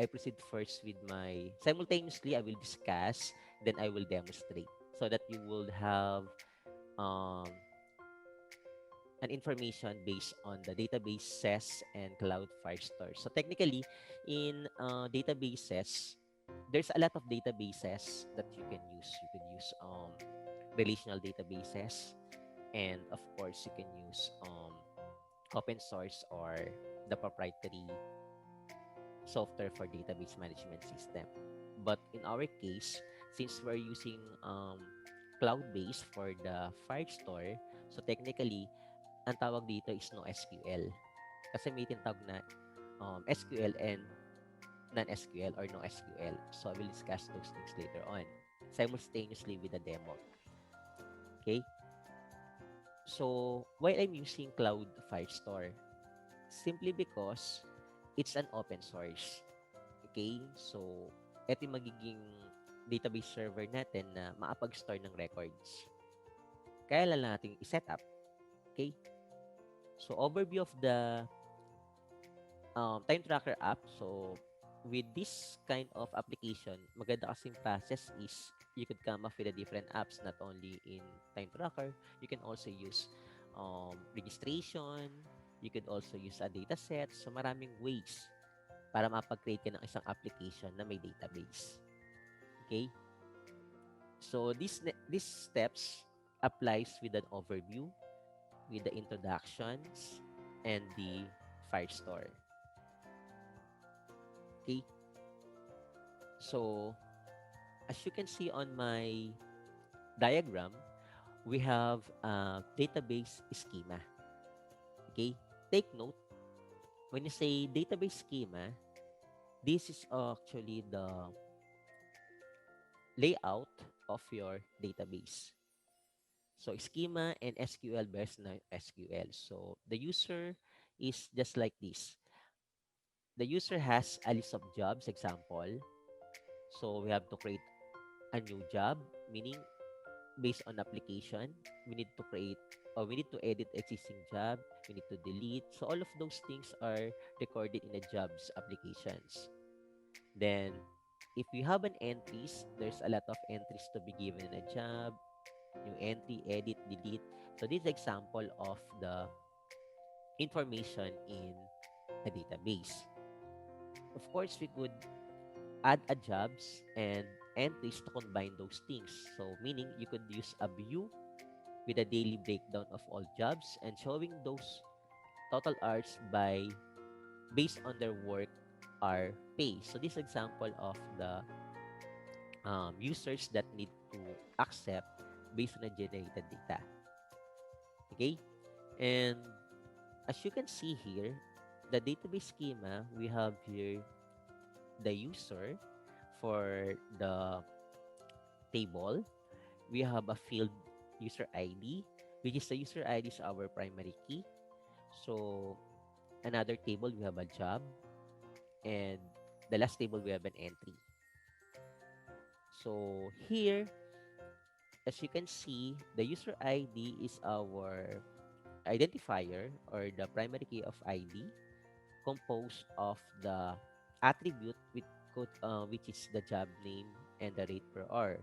I proceed first with my, simultaneously, I will discuss, then I will demonstrate so that you will have um, an information based on the databases and cloud Firestore. So technically, in databases, there's a lot of databases that you can use. You could use relational databases, and of course, you can use open source or the proprietary software for database management system. But in our case, since we're using cloud-based for the Firestore, so technically, ang tawag dito is no SQL. Kasi may tinatawag na SQL and non-SQL or no SQL. So I will discuss those things later on, simultaneously with the demo. Okay? So, why I'm using Cloud Firestore? Simply because it's an open source. Okay? So, ito yung magiging database server natin na makapag-store ng records. Kaya lang natin i-set up. Okay? So, overview of the time tracker app. So, with this kind of application, maganda kasing process is you could come up with a different apps, not only in time tracker. You can also use registration. You could also use a data set. So, maraming ways para mapag-create ka ng isang application na may database. Okay? So, these steps applies with an overview, with the introductions, and the Firestore. Okay? So, as you can see on my diagram, we have a database schema. Okay? Take note, when you say database schema, this is actually the layout of your database. So, schema and SQL versus SQL. So, the user is just like this. The user has a list of jobs, example. So, we have to create a new job, meaning based on application, we need to create or we need to edit existing job, we need to delete. So all of those things are recorded in the jobs applications. Then if you have an entries, there's a lot of entries to be given in a job, new entry, edit, delete. So this is example of the information in a database. Of course, we could add a jobs and entries to combine those things. So meaning you could use a view with a daily breakdown of all jobs and showing those total hours by based on their work are pay. So this example of the users that need to accept based on the generated data. Okay, and as you can see here, the database schema, we have here the user for the table. We have a field user ID, which is the user ID is our primary key. So another table, we have a job, and the last table, we have an entry. So here, as you can see, the user ID is our identifier or the primary key of ID composed of the attribute which is the job name and the rate per hour.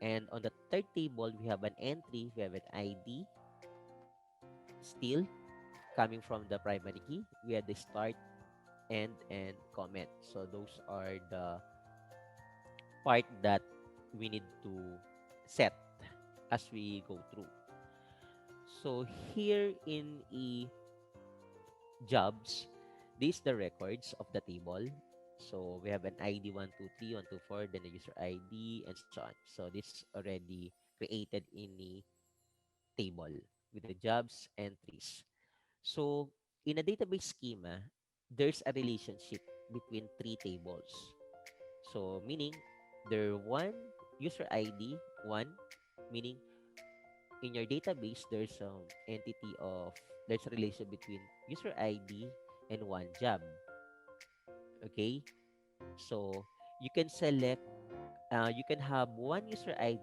And on the third table, we have an entry, we have an ID still coming from the primary key. We have the start, end, and comment. So those are the part that we need to set as we go through. So here in jobs, these the records of the table. So we have an ID 123, 124, then the user ID, and so on. So this already created in the table with the jobs entries. So in a database schema, there's a relationship between three tables. So meaning there one user ID, one, meaning in your database there's entity of there's a relation between user ID and one job. Okay? So you can select you can have one user ID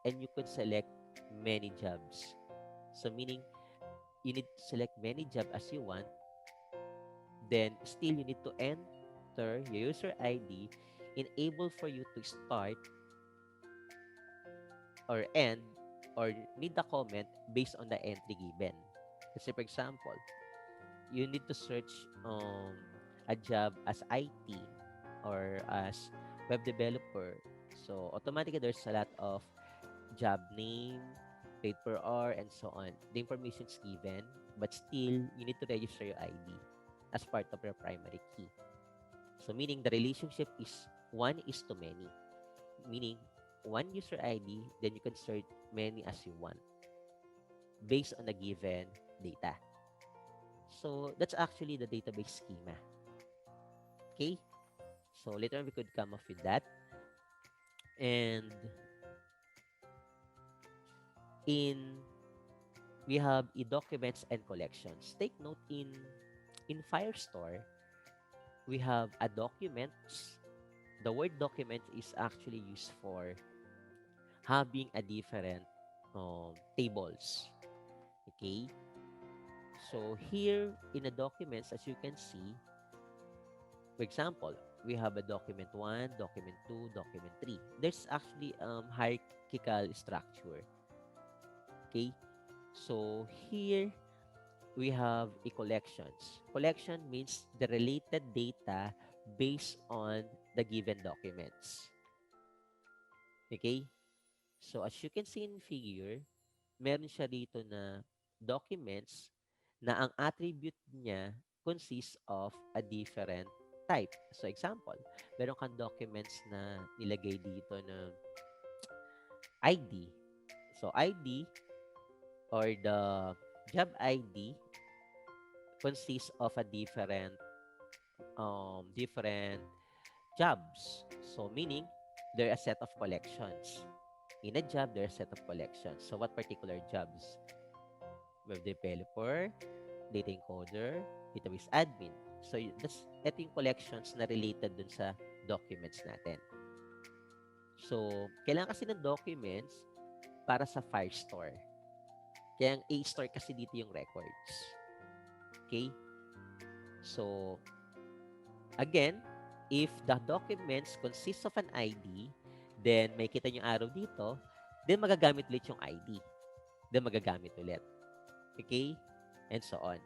and you could select many jobs. So meaning you need to select many jobs as you want, then still you need to end enter your user ID, enable for you to start or end or need a comment based on the entry given. Kasi for example, you need to search a job as IT or as web developer. So automatically there's a lot of job name, paid per hour, and so on. The information is given, but still you need to register your ID as part of your primary key. So meaning the relationship is one is to many. Meaning one user ID, then you can search many as you want based on the given data. So that's actually the database schema. Okay? So later on we could come up with that. And in we have e-documents and collections. Take note in Firestore, we have a documents. The word document is actually used for having a different tables. Okay? So here in the documents, as you can see, for example, we have a document 1, document 2, document 3. There's actually hierarchical structure. Okay? So here we have a collections. Collection means the related data based on the given documents. Okay? So as you can see in figure, meron siya dito na documents na ang attribute niya consists of a different type. So example, meron kang documents na nilagay dito na ID. So ID or the job ID consists of a different jobs. So meaning there are a set of collections. In a job, there are a set of collections. So what particular jobs? Web developer, data encoder, database admin. So ito yung collections na related dun sa documents natin. So kailangan kasi ng documents para sa Firestore. Kaya ang A-store kasi dito yung records. Okay? So again, if the documents consist of an ID, then may kita yung arrow dito, then magagamit ulit yung ID. Then magagamit ulit. Okay? And so on.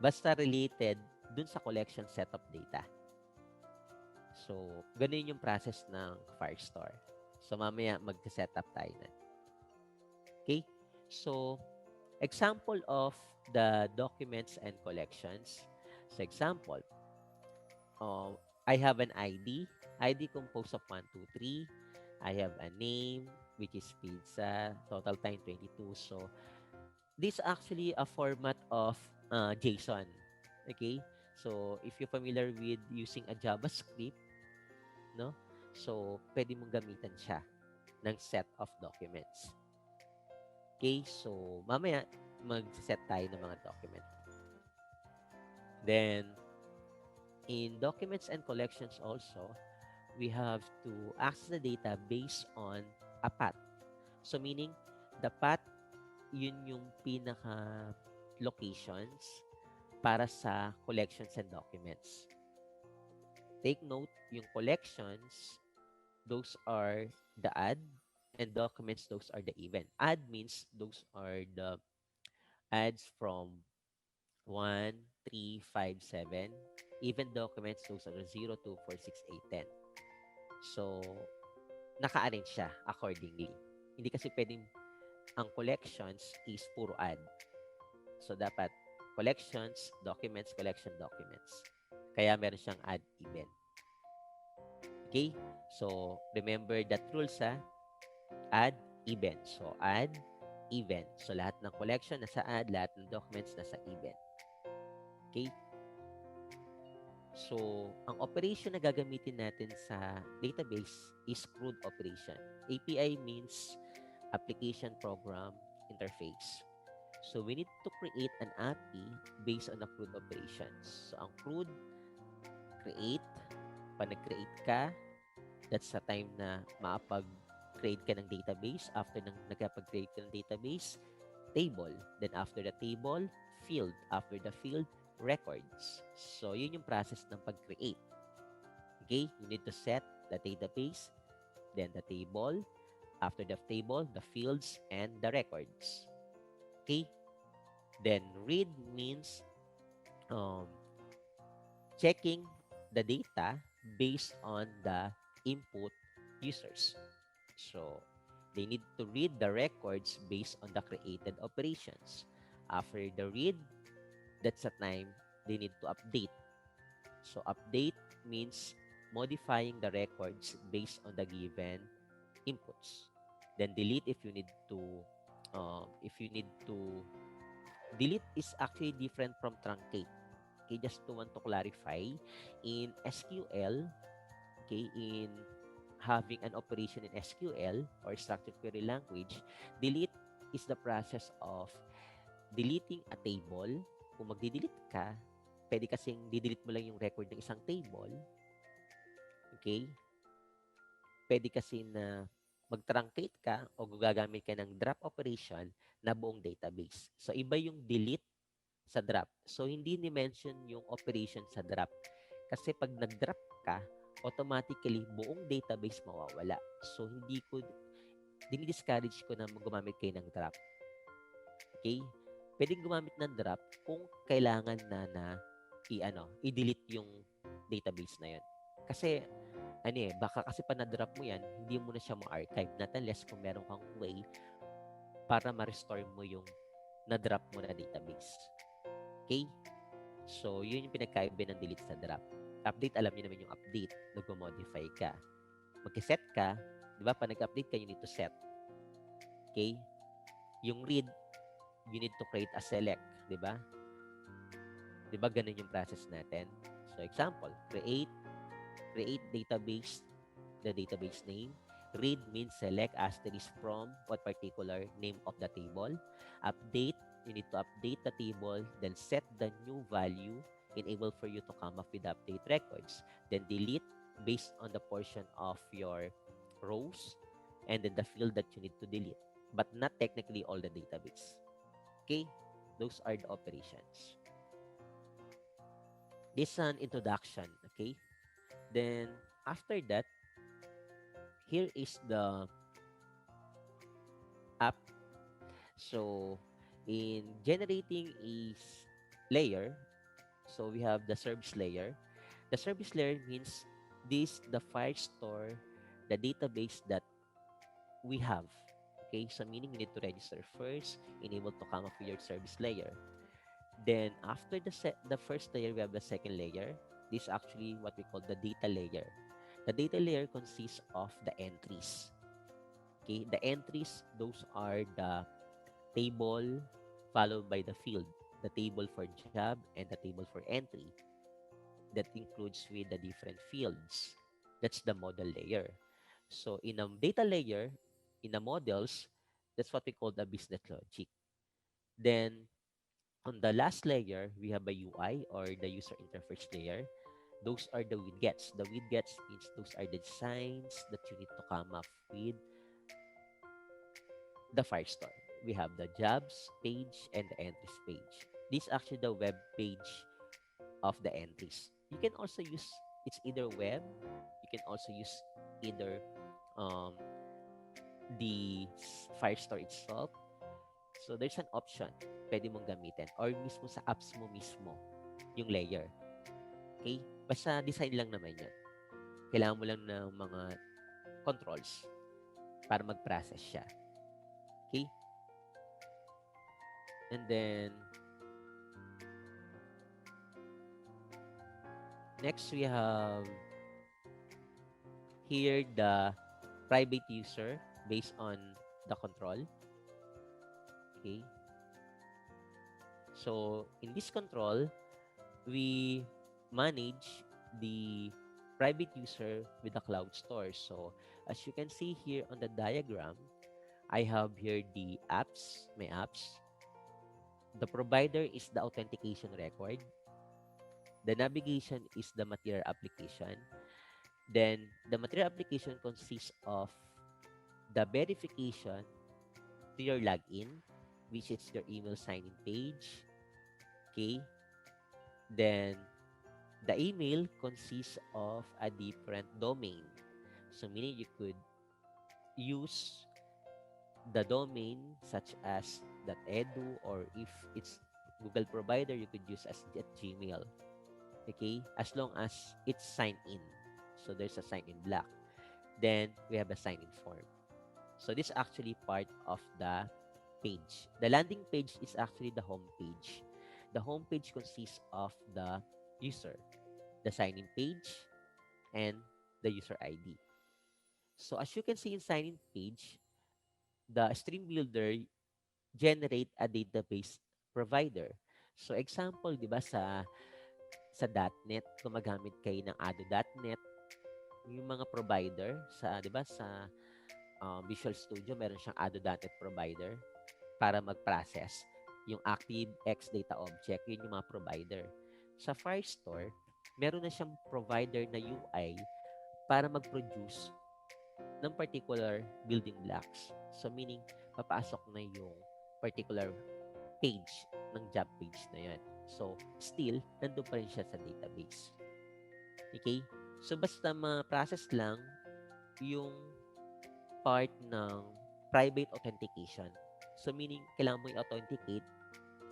Basta related dun sa collection set of data. So, ganun yung process ng Firestore. So, mamaya mag-set up tayo na. Okay? So, example of the documents and collections. So, example, I have an ID. ID composed of 1, 2, 3. I have a name, which is pizza. Total time 22. So, this is actually a format of JSON. Okay? So, if you're familiar with using a JavaScript, no? So, pwede mong gamitan siya ng set of documents. Okay? So, mamaya, mag-set tayo ng mga document. Then, in documents and collections also, we have to access the data based on a path. So, meaning, the path, yun yung pinaka locations para sa collections and documents. Take note, yung collections, those are the add, and documents, those are the event. Add means those are the adds from 1, 3, 5, 7. Even documents, those are 0, 2, 4, 6, 8, 10. So, naka-arrange siya accordingly. Hindi kasi pwedeng ang collections is puro add. So, dapat collections, documents, collection, documents. Kaya meron siyang add event. Okay? So, remember that rules add event. So, add event. So, lahat ng collection nasa add, lahat ng documents nasa event. Okay? So, ang operation na gagamitin natin sa database is CRUD operation. API means Application Program Interface. So, we need to create an API based on the CRUD operations. So, ang CRUD, create. Pag nag-create ka, that's the time na makapag-create ka ng database. After nagkapag-create ka ng database, table. Then, after the table, field. After the field, records. So, yun yung process ng pag-create. Okay, you need to set the database, then the table, after the table, the fields, and the records. Okay, then read means um, checking the data based on the input users. So they need to read the records based on the created operations. After the read, that's the time they need to update. So update means modifying the records based on the given inputs. Then delete if you need to delete is actually different from truncate. Okay, just to want to clarify, in SQL, okay, in having an operation in SQL or structured query language, delete is the process of deleting a table. Kung magdi-delete ka, pwede kasing di-delete mo lang yung record ng isang table. Okay? Pwede kasi na mag-truncate ka o gagamit ka ng drop operation na buong database. So, iba yung delete sa drop. So, hindi ni-mention yung operation sa drop. Kasi pag nag-drop ka, automatically buong database mawawala. So, dinidiscourage ko na gumamit kayo ng drop. Okay? Pwedeng gumamit ng drop kung kailangan na i-delete yung database na yun. Kasi, baka kasi pa na-drop mo yan, hindi mo na siya ma-archive. Not unless kung meron kang way para ma-restore mo yung na-drop mo na database. Okay? So, yun yung pinagkaiba ng delete sa drop. Update, alam niyo naman yung update. Nag-modify ka. Mag-set ka, di ba? Pag nag-update ka, you need to set. Okay? Yung read, you need to create a select. Di ba? Di ba ganun yung process natin? So, example, create database, the database name. Read means select asterisk from what particular name of the table. Update, you need to update the table, then set the new value, enable for you to come up with update records. Then delete based on the portion of your rows and then the field that you need to delete, but not technically all the database. Okay? Those are the operations. This is an introduction, okay? Then, after that, here is the app. So, in generating a layer, so we have the service layer. The service layer means the Firestore, the database that we have. Okay, so meaning you need to register first, enable to come up with your service layer. Then, after the first layer, we have the second layer. This is actually what we call the data layer. The data layer consists of the entries. Okay, the entries, those are the table followed by the field, the table for job and the table for entry. That includes with the different fields. That's the model layer. So in a data layer, in the models, that's what we call the business logic. Then on the last layer, we have a UI or the user interface layer. Those are the widgets. The widgets means those are the designs that you need to come up with the Firestore. We have the jobs page and the entries page. This is actually the web page of the entries. You can also use, it's either web, you can also use either um, the Firestore itself. So there's an option pwede mong gamitin or mismo sa apps mo mismo yung layer. Okay? Basta design lang naman yun. Kailangan mo lang ng mga controls para mag-process siya. Okay? And then, next we have here the private user based on the control. Okay. So, in this control, we manage the private user with the cloud store. So, as you can see here on the diagram, I have here the apps, my apps. The provider is the authentication record. The navigation is the material application. Then, the material application consists of the verification to your login, which is your email sign-in page. Okay. Then, The email consists of a different domain. So meaning you could use the domain such as .edu, or if it's Google provider, you could use as at Gmail. Okay, as long as it's signed in. So there's a sign in block. Then we have a sign in form. So this is actually part of the page. The landing page is actually the home page. The home page consists of the user, the sign in page, and the user ID. So as you can see in sign in page, the stream builder generate a database provider. So example, 'di ba, sa .NET, gumagamit kayo ng Ado.NET, yung mga provider sa, 'di ba, sa Visual Studio, meron siyang Ado.NET provider para mag-process yung active X data object, yun yung mga provider. Sa Firestore, meron na siyang provider na UI para mag-produce ng particular building blocks. So meaning, papasok na yung particular page ng job page na yan. So, still, nandun pa rin siya sa database. Okay? So, basta ma-process lang yung part ng private authentication. So, meaning, kailangan mo i-authenticate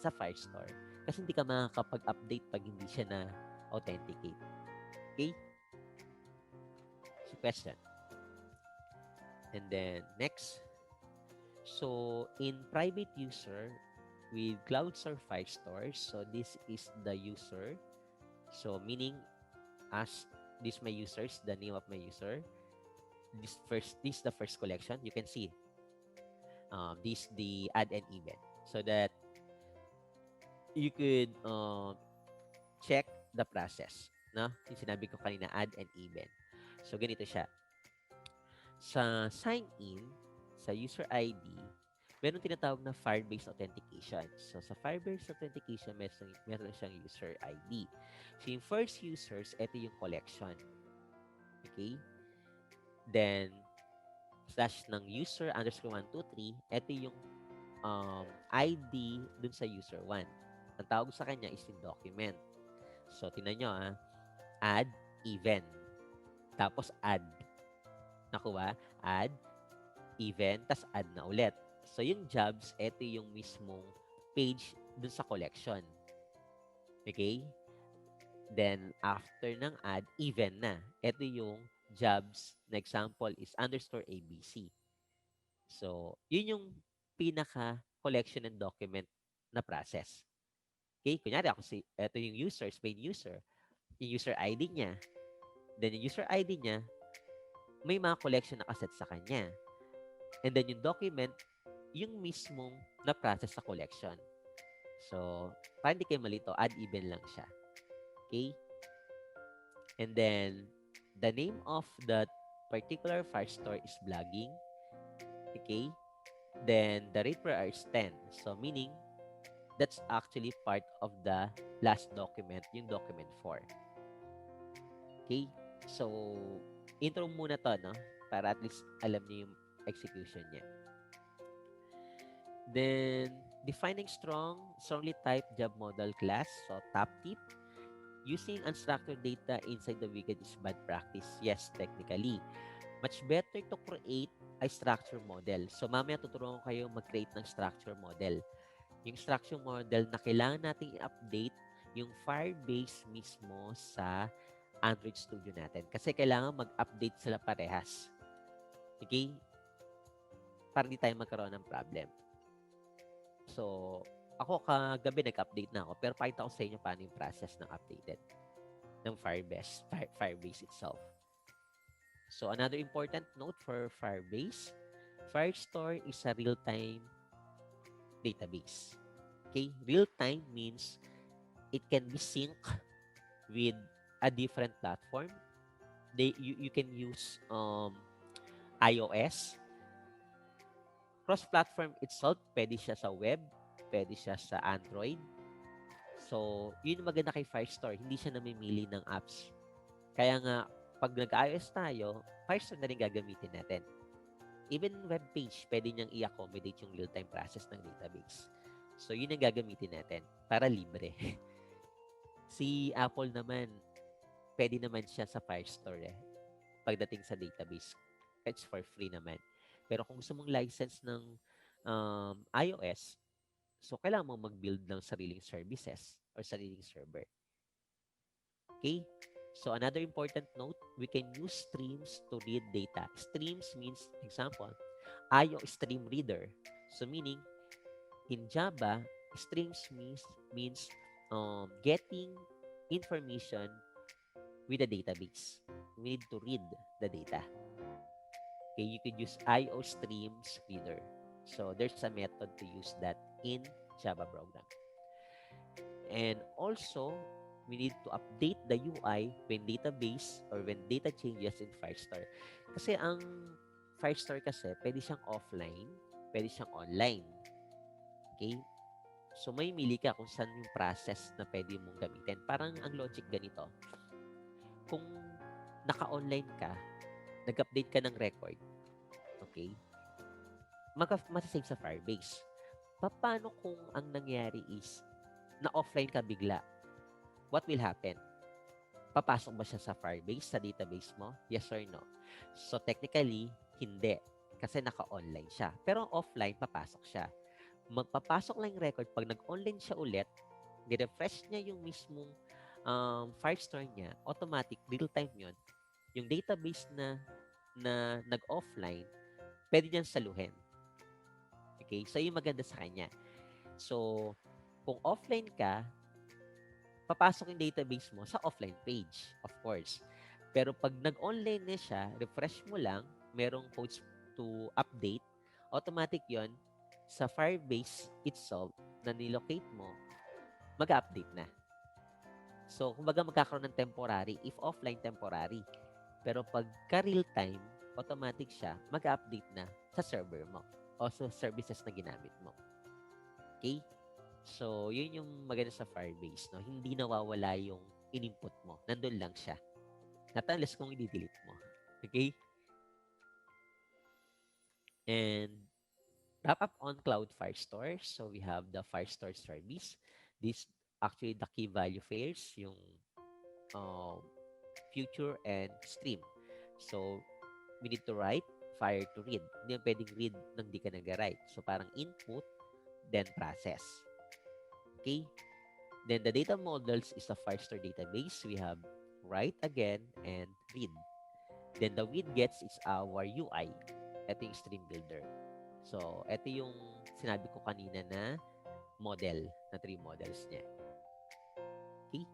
sa Firestore. Kasi hindi ka makakapag-update pag hindi siya na-authenticate. Okay? So, question. And then, next. So, in private user, with Cloudstore Firestore, so this is the user. So, meaning, as this my users, the name of my user. This is the first collection. You can see this the add and event, so that you could check the process, no? Yung sinabi ko kanina, add and event. So ganito siya. Sa sign in, sa user ID, meron tinatawag na Firebase authentication. So sa Firebase authentication, meron siyang user ID. So yung first users, ito yung collection. Okay? Then, slash ng user underscore 123, ito yung ID dun sa user 1. Ang tawag sa kanya is yung document. So, tingnan nyo add event. Tapos add. Nakuha? Add event, tas add na ulit. So, yung jobs, ito yung mismong page dun sa collection. Okay? Then, after ng add, event na. Ito yung jobs na example is underscore ABC. So, yun yung pinaka-collection and document na process. Okay? Kunyari ako ito yung user, main user. Yung user ID niya. Then, yung user ID niya, may mga collection na kaset sa kanya. And then, yung document, yung mismong na-process sa collection. So, para hindi kayo malito, add even lang siya. Okay? And then, the name of that particular Firestore is blogging. Okay? Then, the rate per hour is 10. So, meaning, that's actually part of the last document, yung document 4. Okay? So, intro muna to, no? Para at least alam niyo yung execution niya. Then, defining strongly typed job model class. So, top tip, using unstructured data inside the widget is bad practice. Yes, technically. Much better to create a structure model. So, mamaya tuturuan ko kayo mag-create ng structure model. Yung structure model na kailangan nating i-update yung Firebase mismo sa Android Studio natin. Kasi kailangan mag-update sila parehas. Okay? Para hindi tayo magkaroon ng problem. So, ako kagabi nag-update na ako, pero pakita ko sa inyo paano yung process ng updated ng Firebase itself. So, another important note for Firebase, Firestore is a real-time database. Okay? Real-time means it can be synced with a different platform. You can use iOS. Cross-platform itself, pwede siya sa web, pwede siya sa Android. So, yun yung maganda kay Firestore. Hindi siya namimili ng apps. Kaya nga, pag nag-iOS tayo, Firestore na rin gagamitin natin. Even web page, pwede niyang i-accommodate yung real-time process ng database. So, yun ang gagamitin natin para libre. Si Apple naman, pwede naman siya sa Firestore eh. Pagdating sa database, it's for free naman. Pero kung gusto mong license ng iOS, so kailangan mo mag-build ng sariling services or sariling server. Okay? So another important note, we can use streams to read data. Streams means, example, IO stream reader. So meaning, in Java, streams means getting information with a database. We need to read the data. Okay, you could use IO streams reader. So there's a method to use that in Java program. And also, we need to update the UI when database or when data changes in Firestore. Kasi ang Firestore kasi, pwede siyang offline, pwede siyang online. Okay? So, may mili ka kung saan yung process na pwede mong gamitin. Parang ang logic ganito. Kung naka-online ka, nag-update ka ng record, okay? Masasave sa Firebase. Paano kung ang nangyari is na offline ka bigla? What will happen? Papasok ba siya sa Firebase, sa database mo? Yes or no? So, technically, hindi. Kasi naka-online siya. Pero offline, papasok siya. Magpapasok lang yung record. Pag nag-online siya ulit, nirefresh niya yung mismong Firestore niya, automatic, real-time yun. Yung database na nag-offline, pwede niyang saluhin. Okay? So, yung maganda sa kanya. So, kung offline ka, papasok yung database mo sa offline page, of course. Pero pag nag-online na siya, refresh mo lang, merong codes to update, automatic yon sa Firebase itself na nilocate mo, mag-update na. So, kumbaga magkakaroon ng temporary, if offline, temporary. Pero pagka real time, automatic siya, mag-update na sa server mo o sa services na ginamit mo. Okay? So, yun yung maganda sa Firebase, no? Hindi nawawala yung in-input mo. Nandun lang siya. Not unless kung i-delete mo. Okay? And wrap up on Cloud Firestore. So, we have the Firestore service. This actually the key value pairs, yung future and stream. So, we need to write, fire to read. Hindi yung pwedeng read nang di ka nag-write. So, parang input, then process. Okay? Then the data models is the Firestore database. We have write again and read. Then the widgets is our UI. Ito yung stream builder. So, ito yung sinabi ko kanina na model, na 3 models niya. Okay?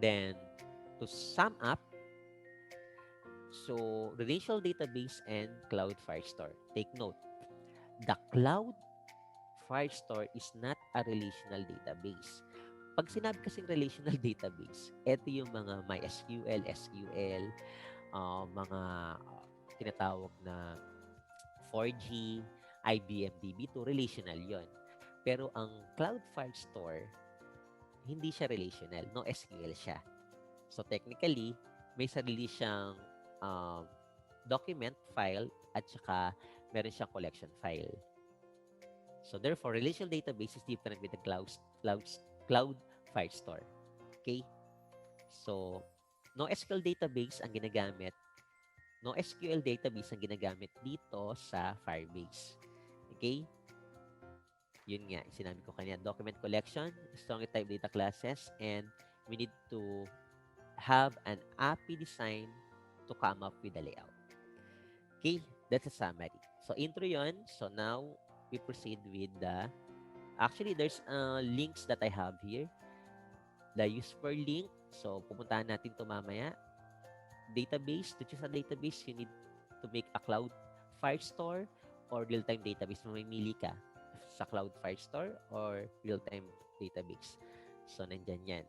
Then, to sum up, so relational database and cloud Firestore. Take note, the cloud Firestore is not a relational database. Pag sinabi kasing relational database, ito yung mga MySQL, SQL, mga tinatawag na 4G, IBM DB2, relational yon. Pero ang Cloud Firestore, hindi siya relational, no SQL siya. So technically, may sarili siyang document file at saka meron siyang collection file. So therefore, relational database is different with the cloud Firestore. Okay? So, NoSQL database ang ginagamit. NoSQL database ang ginagamit dito sa Firebase. Okay? Yun nga, sinabi ko kanina, document collection, strongly type data classes, and we need to have an API design to come up with the layout. Okay? That's a summary. So, intro yun. So, now, we proceed with the, actually, there's links that I have here. The use per link. So, pupuntahan natin ito mamaya. Database. To choose a database, you need to make a cloud Firestore or real-time database. Mamimili ka sa cloud Firestore or real-time database. So, nandyan yan.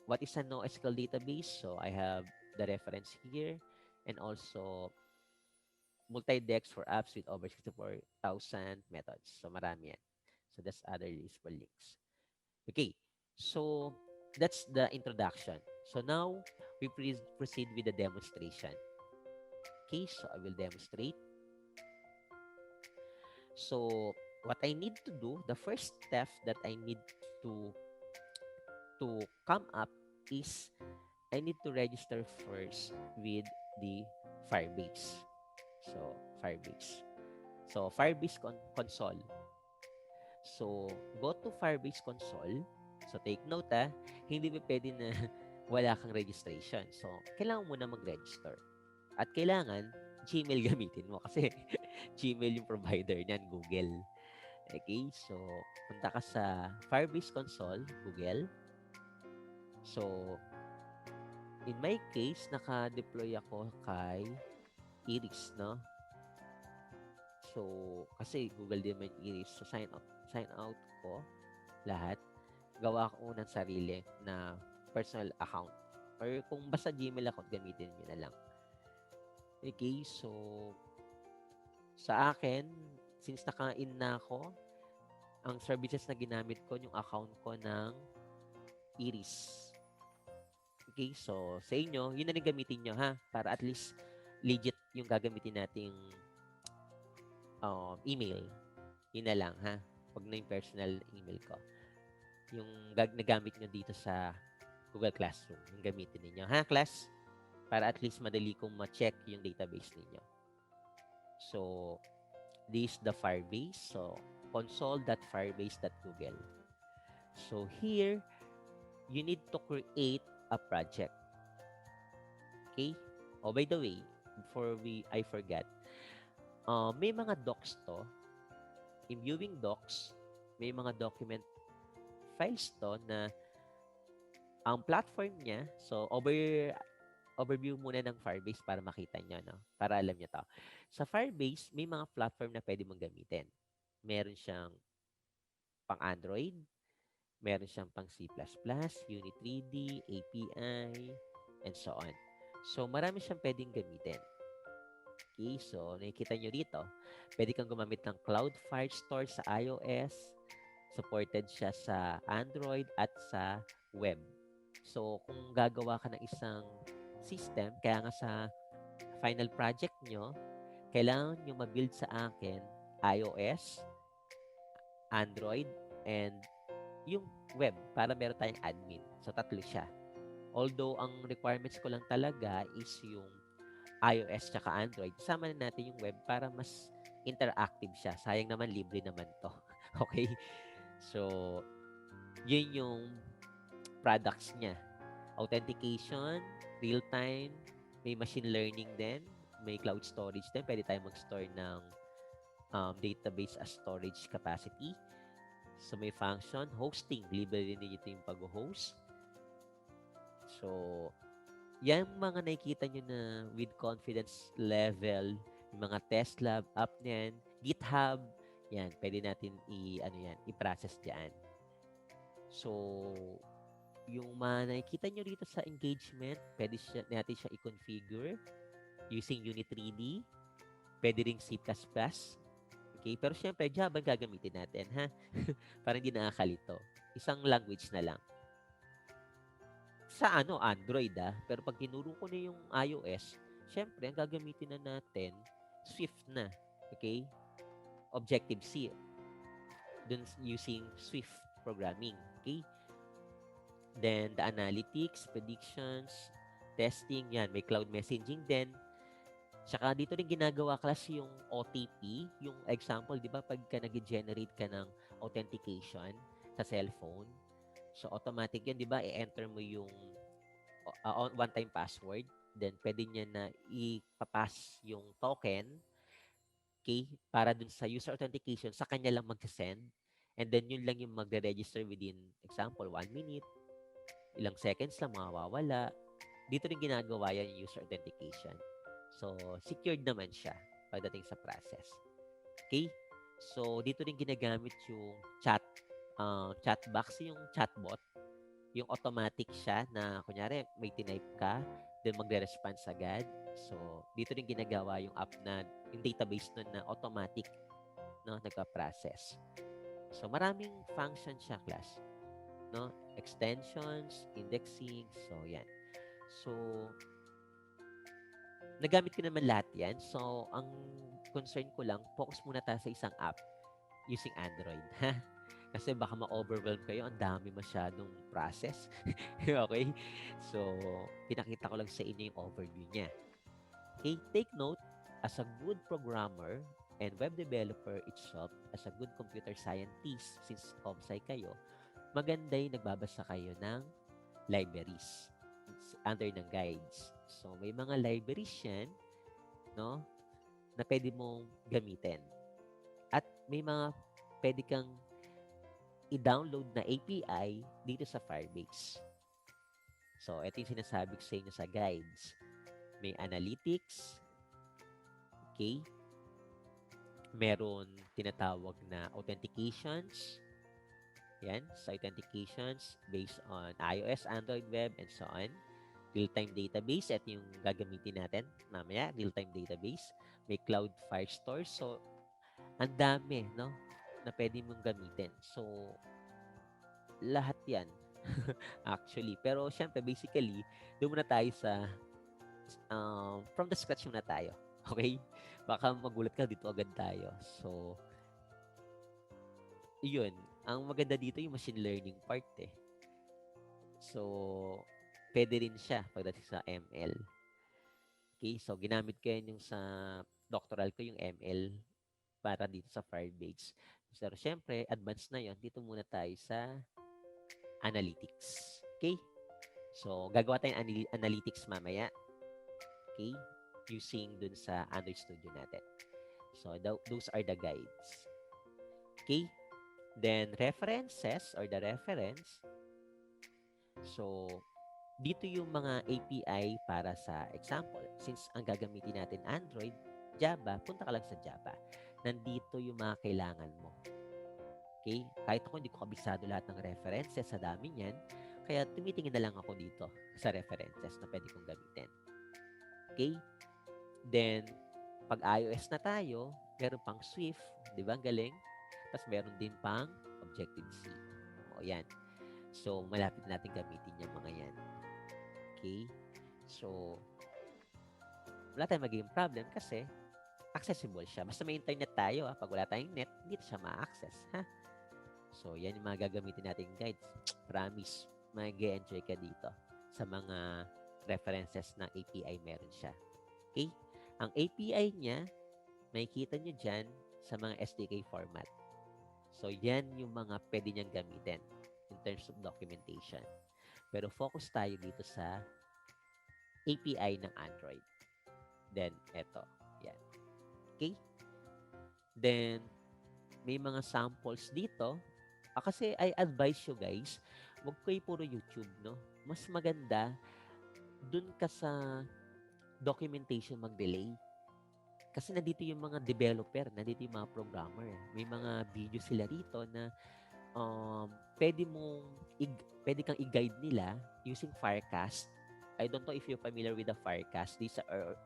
What is a NoSQL database? So, I have the reference here and also multi-dex for apps with over 64,000 methods. So, marami yan. So, that's other useful links. Okay. So, that's the introduction. So, now, we proceed with the demonstration. Okay. So, I will demonstrate. So, what I need to do, the first step that I need to come up is I need to register first with the Firebase. So, Firebase. So, Firebase console. So, go to Firebase console. So, take note hindi ba pwede na wala kang registration. So, kailangan mo na mag-register. At kailangan, Gmail gamitin mo kasi Gmail yung provider niyan, Google. Okay, so punta ka sa Firebase console, Google. So, in my case, naka-deploy ako kay Iris, no? So, kasi Google din man Iris. So, sign out ko lahat. Gawa ko ng sarili na personal account. Or kung basta Gmail account, gamitin nyo na lang. Okay, so sa akin, since naka-in na ako, ang services na ginamit ko, yung account ko ng Iris. Okay, so sa inyo, yun na rin gamitin nyo ha, para at least legit yung gagamitin nating email. Yun na lang ha, huwag na yung personal email ko. Yung nagamit nyo dito sa Google Classroom, yung gamitin ninyo ha, class? Para at least madali kong ma-check yung database ninyo. So, this is the Firebase. So, console.firebase.google. So, here, you need to create a project. Okay? Oh, by the way, before I forget, may mga docs to. In viewing docs, may mga document files to na ang platform niya, so overview muna ng Firebase para makita nyo, no? Para alam nyo to. Sa Firebase, may mga platform na pwede mong gamitin. Meron siyang pang Android, meron siyang pang C++, Unit 3D, API, and so on. So, marami siyang pwedeng gamitin. Okay, so nakikita nyo dito, pwede kang gumamit ng Cloud Firestore sa iOS, supported siya sa Android at sa web. So, kung gagawa ka ng isang system, kaya nga sa final project nyo, kailangan nyo ma-build sa akin iOS, Android, and yung web para meron tayong admin. So, tatlo siya. Although, ang requirements ko lang talaga is yung iOS tsaka Android. Sama na natin yung web para mas interactive siya. Sayang naman, libre naman to. Okay? So, yun yung products niya. Authentication, real-time, may machine learning din, may cloud storage din. Pwede tayo mag-store ng database as storage capacity. So, may function. Hosting, libre din ito yung pag-host. So, yan mga nakikita nyo na with confidence level, yung mga test lab, app niyan, GitHub, yan, pwede natin i-process dyan. So, yung mga nakikita nyo dito sa engagement, pwede natin siya i-configure using Unit 3D, pwede ring C++, okay? Pero syempre, Java gagamitin natin, ha? Para hindi nakakalito. Isang language na lang. Sa Android, pero pag tinuro ko na yung iOS, syempre, ang gagamitin na natin, Swift na, okay? Objective-C, dun using Swift programming, okay? Then, the analytics, predictions, testing, yan. May cloud messaging din. Tsaka dito rin ginagawa class yung OTP. Yung example, di ba, pagka nag-generate ka ng authentication sa cellphone, so automatic yan, di ba, i-enter mo yung one-time password. Then, pwede niya na ipapass yung token, okay, para dun sa user authentication, sa kanya lang mag-send. And then, yun lang yung magre-register within, example, 1 minute, ilang seconds lang mawawala. Dito rin ginagawa yan yung user authentication. So, secured naman siya pagdating sa process. Okay? So, dito rin ginagamit yung chat box, yung chatbot. Yung automatic siya na, kunyari, may tinype ka, then magre-response agad. So, dito rin ginagawa yung app na, yung database nun na automatic, no, nagpa-process. So, maraming function siya, class. No? Extensions, indexing, so yan. So, nagamit ko naman lahat yan. So, ang concern ko lang, focus muna tayo sa isang app using Android. Kasi baka ma-overwhelm kayo, ang dami masyadong process. Okay? So, pinakita ko lang sa inyo yung overview niya. Okay, take note, as a good programmer and web developer itself, as a good computer scientist, since ComSci kayo, maganda yung nagbabasa kayo ng libraries under ng guides. So, may mga libraries yan, no, na pwede mong gamitin. At may mga pwede kang i-download na API dito sa Firebase. So, ito yung sinasabi ko sa inyo sa guides. May analytics, okay? Meron tinatawag na authentications. Yan, sa authentications based on iOS, Android web, and so on. Real-time database, ito yung gagamitin natin mamaya, real-time database. May cloud Firestore. So, ang dami, no, na pwede mong gamitin. So, lahat yan. Actually. Pero, syempre, basically, doon muna tayo sa from the scratch muna tayo. Okay? Baka magulat ka dito agad tayo. So, yun. Ang maganda dito yung machine learning part eh. So, pwede rin siya pagdating sa ML. Okay? So, ginamit ko yan yung sa doctoral ko yung ML para dito sa Firebase. Pero syempre, advanced na yon. Dito muna tayo sa analytics. Okay? So, gagawa tayong analytics mamaya. Okay? Using dun sa Android Studio natin. So, those are the guides. Okay? Then, references or the reference. So, dito yung mga API para sa example. Since ang gagamitin natin Android, Java, punta ka lang sa Java. Nandito yung mga kailangan mo. Okay? Kahit ako hindi ko kabisado lahat ng references, sa dami niyan, kaya tumitingin na lang ako dito sa references na pwede kong gamitin. Okay? Then, pag iOS na tayo, meron pang Swift, di ba? Galing. Tapos meron din pang Objective-C. O, yan. So, malapit natin gamitin yung mga yan. Okay? So, wala tayong magiging problem kasi accessible siya. Basta may internet tayo, pag wala tayong net, hindi siya ma-access. Ha? So, yan yung mga gagamitin nating guides. Promise, mag-enjoy ka dito sa mga references ng API meron siya. Okay? Ang API niya, makikita nyo dyan sa mga SDK format. So, yan yung mga pwede niyang gamitin in terms of documentation. Pero focus tayo dito sa API ng Android. Then, eto. Yan. Okay? Then, may mga samples dito. Kasi I advise you guys, huwag kayo puro YouTube, no? Mas maganda, dun ka sa documentation mag-delay. Kasi nandito yung mga developer, nandito yung mga programmer. May mga video sila rito na pwede kang i-guide nila using Firecast. I don't know if you're familiar with the Firecast. These are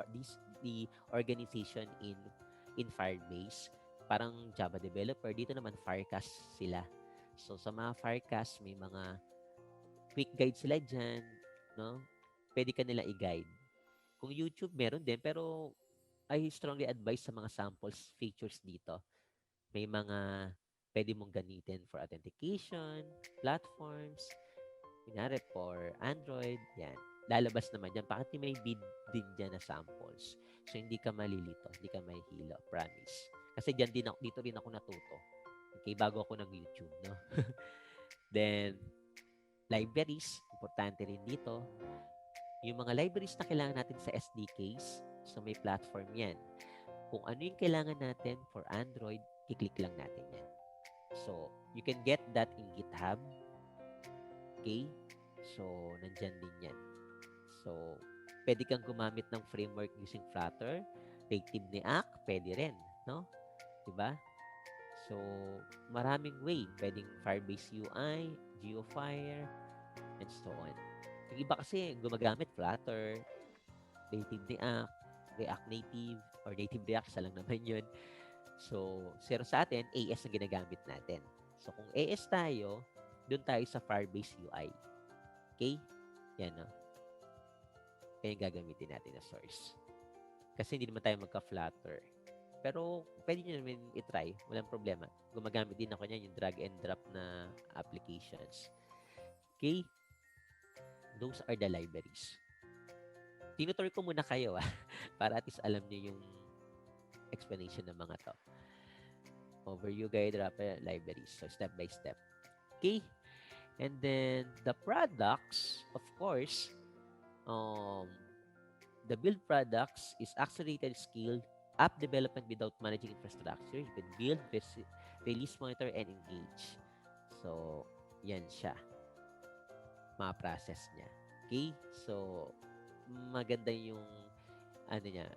the organization in Firebase. Parang Java developer. Dito naman Firecast sila. So sa mga Firecast, may mga quick guide sila dyan, no? Pwede ka nila i-guide. Kung YouTube, meron din. Pero I strongly advise sa mga samples features dito. May mga pwede mong gamitin for authentication, platforms, kunyari for Android, yan. Lalabas naman dyan. Bakit may bid din dyan na samples? So, hindi ka malilito, hindi ka mahihilo, promise. Kasi dito rin ako natuto. Okay, bago ako nag-YouTube, no? Then, libraries, importante rin dito. Yung mga libraries na kailangan natin sa SDKs, so may platform yan. Kung ano yung kailangan natin for Android, i-click lang natin yan. So, you can get that in GitHub. Okay? So, nandyan din yan. So, pwede kang gumamit ng framework using Flutter, Native React, pwede rin, no? Diba? So, maraming way. Pwedeng Firebase UI, GeoFire, and so on. Yung iba kasi gumagamit Flutter, Native React, React Native, or Native React, isa lang naman yun. So, sa atin, AS ang ginagamit natin. So, kung AS tayo, doon tayo sa Firebase UI. Okay? Yan, no? Kaya yung gagamitin natin na source. Kasi hindi naman tayo magka-Flutter. Pero pwede nyo naman i-try, walang problema. Gumagamit din ako niyan, yung drag and drop na applications. Okay, those are the libraries. Tinutur ko muna kayo para at least alam niyo yung explanation ng mga to. Overview, guide, wrapper, libraries. So, step by step. Okay, and then the products, of course, um, the build products is accelerated skill app development without managing infrastructure. You can build, release, monitor, and engage. So, yan siya. Mga process niya. Okay? So, maganda yung ano niya,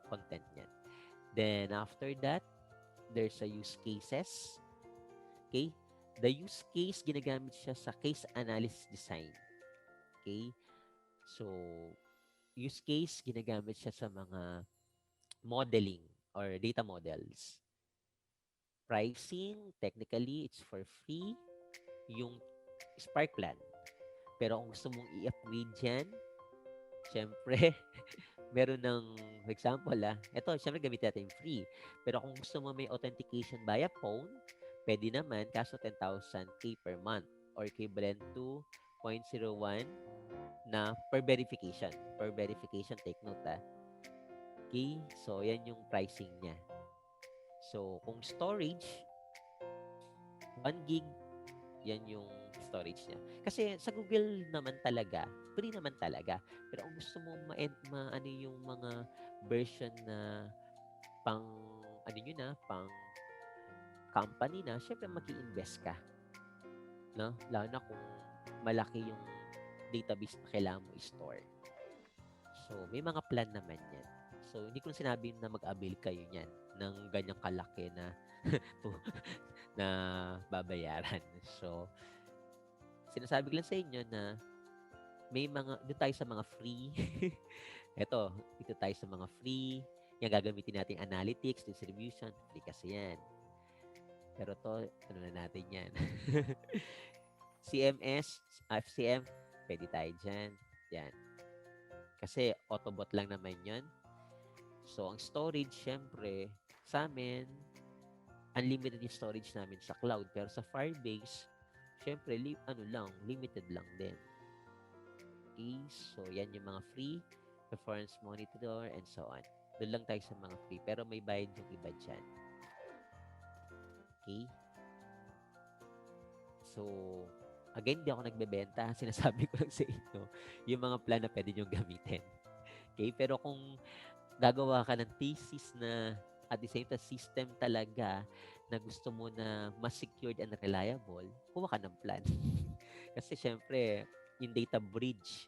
content niya. Then, after that, there's a use cases. Okay? The use case, ginagamit siya sa case analysis design. Okay? So, use case, ginagamit siya sa mga modeling or data models. Pricing, technically, it's for free. Yung Spark plan. Pero kung gusto mong i-upgrade yan, syempre, meron ng, for example, ito, syempre gamit natin yung free. Pero kung gusto mo may authentication via phone, pwede naman, kaso 10,000 per month or equivalent to 0.01 na per verification. Per verification, take note Okay, so yan yung pricing niya. So, kung storage, 1 gig, yan yung storage niya. Kasi sa Google naman talaga, free naman talaga. Pero kung gusto mo ano yung mga version na pang, ano yun pang company na, syempre mag-i-invest ka. No? Lalo na kung malaki yung database na kailangan mo i-store. So, may mga plan naman yan. So, hindi ko sinabi na mag-avail kayo niyan ng ganyang kalaki na na babayaran. So, sinasabi ko lang sa inyo na may mga, dito tayo sa mga free. dito tayo sa mga free. Yung gagamitin natin analytics, distribution, free kasi yan. Pero to, ano na natin yan. CMS, FCM, pwede tayo dyan. Yan. Kasi Autobot lang naman yan. So, ang storage, syempre, sa amin, unlimited yung storage namin sa cloud. Pero sa Firebase, syempre, limited lang din. Okay, so yan yung mga free, performance monitor, and so on. Doon lang tayo sa mga free, pero may bayad yung iba dyan. Okay? So, again, di ako nagbebenta. Sinasabi ko lang sa inyo, yung mga plan na pwede nyo gamitin. Okay? Pero kung gagawa ka ng thesis na at the same time system talaga na gusto mo na mas secured and reliable, kuha ka ng plan. Kasi syempre, yung data bridge,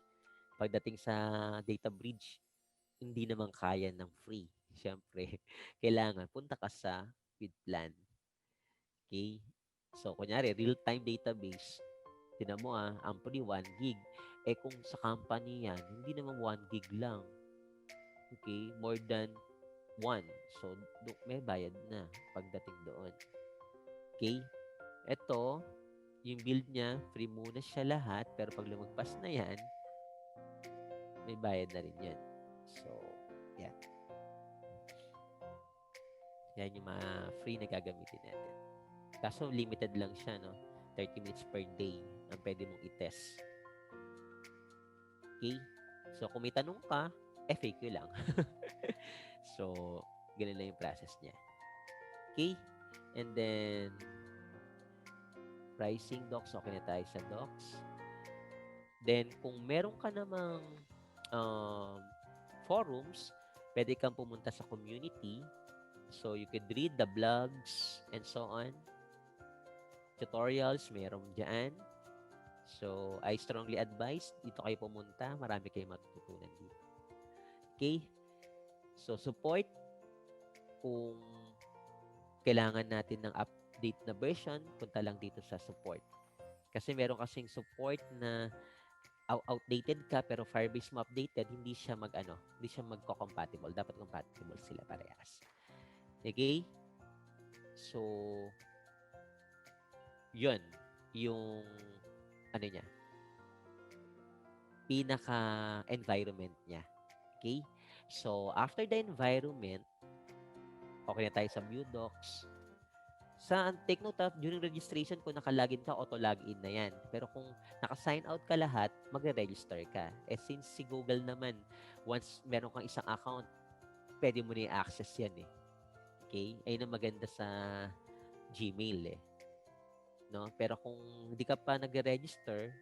pagdating sa data bridge, hindi naman kaya ng free. Syempre, kailangan punta ka sa with plan. Okay? So, kunyari, real-time database. Tinan mo ang free 1 gig. Kung sa company yan, hindi naman 1 gig lang. Okay? More than 1. So, may bayad na pagdating doon. Okay? Ito, yung build niya, free muna siya lahat. Pero pag lumagpas na yan, may bayad na rin yan. So, yan. Yan yung mga free na gagamitin natin. Kaso, limited lang siya, no? 30 minutes per day ang pwede mong i-test. Okay? So, kung may tanong ka, FAQ lang. So, ganun lang yung process niya. Okay? And then, pricing docs. Okay na tayo sa docs. Then, kung meron ka namang forums, pwede kang pumunta sa community. So, you could read the blogs and so on. Tutorials, meron dyan. So, I strongly advise, dito kayo pumunta. Marami kayong matututunan dito. Okay? So, support. Kung kailangan natin ng update na version, punta lang dito sa support. Kasi meron kasing support na outdated ka pero Firebase mo updated, hindi siya hindi siya magko-compatible. Dapat compatible sila parehas. Okay? So, yun. Yung niya. Pinaka-environment niya. Okay? So, after the environment, Okay na tayo sa view docs. Sa take note during registration, kung nakalagin ka, auto-login na yan. Pero kung naka-sign out ka lahat, magre-register ka. Eh, since si Google naman, once meron kang isang account, pwede mo na i-access yan eh. Okay? Ayun ang maganda sa Gmail eh. No? Pero kung hindi ka pa nagre-register,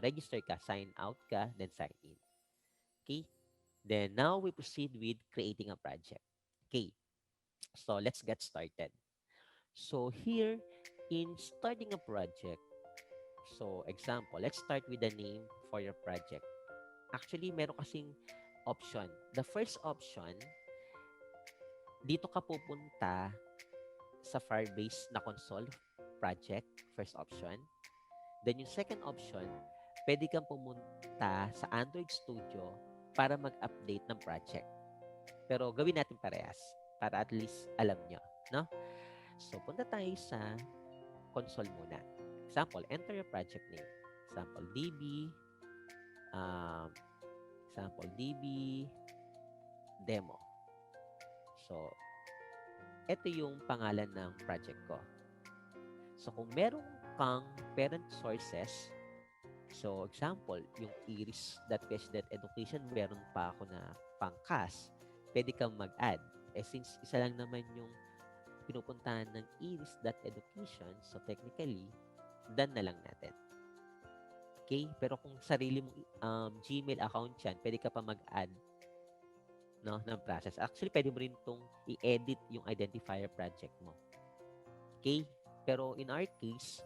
register ka, sign out ka, then sign in. Okay? Then now we proceed with creating a project. Okay. So let's get started. So here, in starting a project, so example, let's start with the name for your project. Actually, meron kasing option. The first option, dito ka pupunta sa Firebase na console project, first option. Then yung second option, pwede kang pumunta sa Android Studio para mag-update ng project. Pero gawin natin parehas para at least alam nyo, no? So, punta tayo sa console muna. Example, enter your project name. Example, DB demo. So, ito yung pangalan ng project ko. So, kung meron kang parent sources, so example, yung iris.ph.education, meron pa ako na pangkas, pwede kang mag-add. Eh, since isa lang naman yung pinupuntahan ng iris.education, so technically, done na lang natin. Okay? Pero kung sarili mong Gmail account yan, pwede ka pa mag-add ng process. Actually, pwede mo rin itong i-edit yung identifier project mo. Okay? Pero in our case,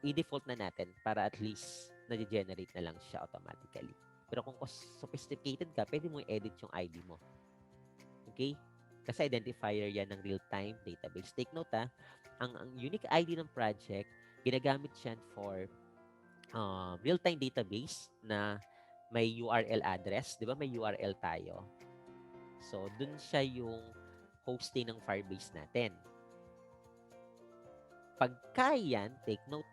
i-default na natin para at least na-generate na lang siya automatically. Pero kung sophisticated ka, pwede mo i-edit yung ID mo. Okay? Kasi identifier yan ng real-time database. Take note ang unique ID ng project, ginagamit yan for real-time database na may URL address. Di ba may URL tayo? So, dun siya yung hosting ng Firebase natin. Pagka yan, take note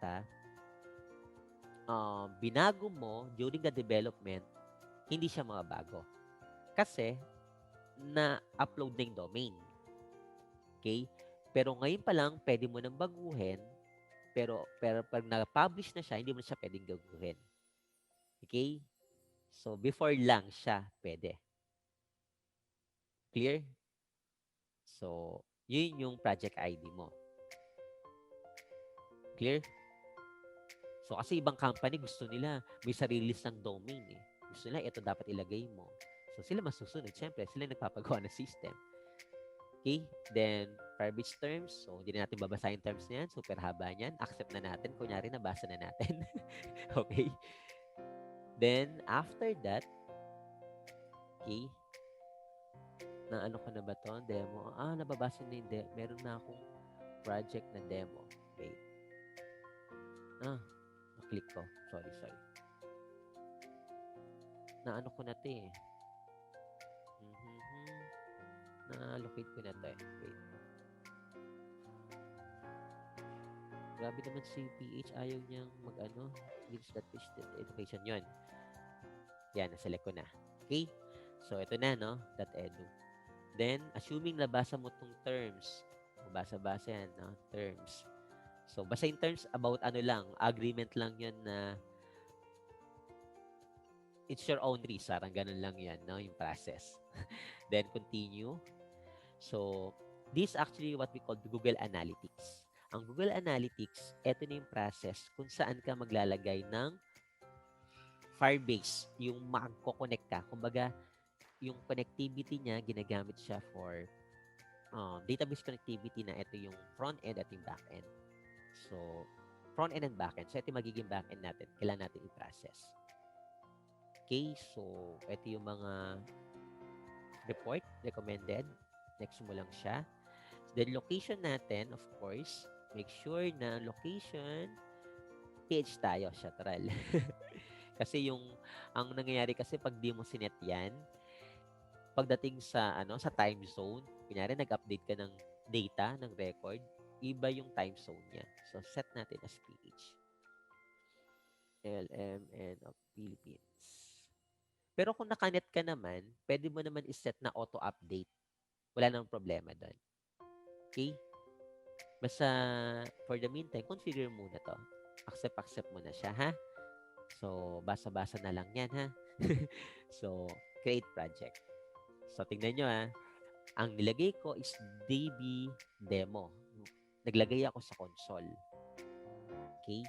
binago mo during the development, hindi siya mababago. Kasi, na-upload na yung domain. Okay? Pero ngayon pa lang, pwede mo nang baguhin. Pero pag na-publish na siya, hindi mo na siya pwedeng baguhin. Okay? So, before lang siya pwede. Clear? So, yun yung project ID mo. Clear? So, kasi ibang company gusto nila may sarili ng domain eh. Gusto nila ito dapat ilagay mo. So, sila masusunod. Siyempre, sila nagpapagawa ng system. Okay? Then, Firebase terms. So, hindi na natin babasahin terms na yan. Super haba niyan. Accept na natin. Kunyari, nabasa na natin. Okay? Then, after that, okay, na ano ko na ba to? Demo. Nababasa na yung meron na akong project na demo. Wait. Na-click ko. Sorry. Na-ano ko na to eh. Na-locate ko na to eh. Wait. Grabe naman si PH. Ayaw niyang mag-ano. Education yun. Yan, naselect ko na. Okay? So, ito na, no? .edu. Then, assuming nabasa mo tong terms. Basa-basa yan, no? Terms. So, basa yung terms about ano lang. Agreement lang yun na it's your own risk. Sarang ganun lang yan, no? Yung process. Then, continue. So, this is actually what we call the Google Analytics. Ang Google Analytics, ito na yung process kung saan ka maglalagay ng Firebase, yung magko-connect ka. Kumbaga, yung connectivity niya, ginagamit siya for database connectivity na ito yung front-end at yung back-end. So, front-end and back-end. So, ito yung magiging back-end natin. Kailangan natin i-process. Okay, so, ito yung mga report, recommended. Next mo lang siya. Then, location natin, of course, make sure na location, PH tayo, Shatral. Kasi ang nangyayari kasi pag di mo sinet yan, pagdating sa time zone, kunyari nag-update ka ng data, ng record, iba yung time zone niya. So, set natin as PH. LMN of Philippines. Pero kung nakanet ka naman, pwede mo naman iset na auto-update. Wala namang problema doon. Okay? Basta, for the meantime, configure muna to. Accept mo na siya, ha? So, basa-basa na lang yan, ha? So, create project. So, tingnan nyo, ha? Ang nilagay ko is DB demo. Naglagay ako sa console. Okay?